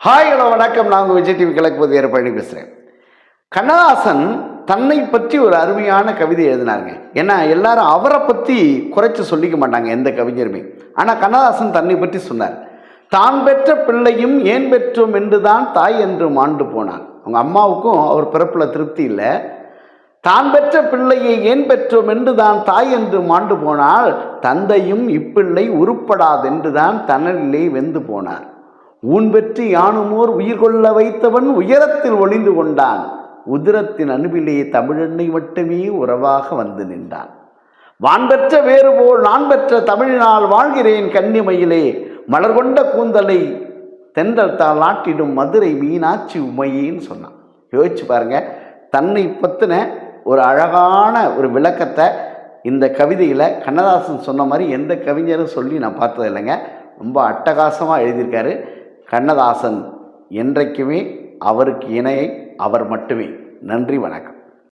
Hi hello வணக்கம். நான் உங்கள் விஜய் டிவி கிழக்கு பகுதி பழனி பேசுகிறேன். கண்ணதாசன் தன்னை பற்றி ஒரு அருமையான கவிதை எழுதினாருங்க. ஏன்னா எல்லாரும் அவரை பற்றி குறைச்சி சொல்லிக்க மாட்டாங்க எந்த கவிஞருமே. ஆனால் கண்ணதாசன் தன்னை பற்றி சொன்னார். தான் பெற்ற பிள்ளையும் ஏன் பெற்றோம் என்று தான் தாய் என்று மாண்டு போனார். அவங்க அம்மாவுக்கும் அவர் பிறப்பில் திருப்தி இல்லை. தான் பெற்ற பிள்ளையை ஏன் பெற்றோம் என்று தான் தாய் என்று மாண்டு போனால் தந்தையும் இப்பிள்ளை உருப்படாதென்று தான் தணலிலே வெந்து போனார். ஊன் பெற்று யானுமோர் உயிர் கொள்ள வைத்தவன் உயரத்தில் ஒளிந்து கொண்டான். உதிரத்தின் அன்பிலே தமிழெண்ணை மட்டுமே உறவாக வந்து நின்றான். வான் பெற்ற வேறு போல் நான் பெற்ற தமிழினால் வாழ்கிறேன் கன்னிமையிலே மலர் கொண்ட கூந்தலை தென்றல் தாள் நாட்டிடும் மதுரை மீனாட்சி உமையின்னு சொன்னான். யோசிச்சு பாருங்க, தன்னை பற்றின ஒரு அழகான ஒரு விளக்கத்தை இந்த கவிதையில் கண்ணதாசன் சொன்ன மாதிரி எந்த கவிஞரும் சொல்லி நான் பார்த்தது இல்லைங்க. ரொம்ப அட்டகாசமாக எழுதியிருக்காரு கண்ணதாசன். என்றைக்குமே அவருக்கு இணையை அவர் மட்டுமே. நன்றி, வணக்கம்.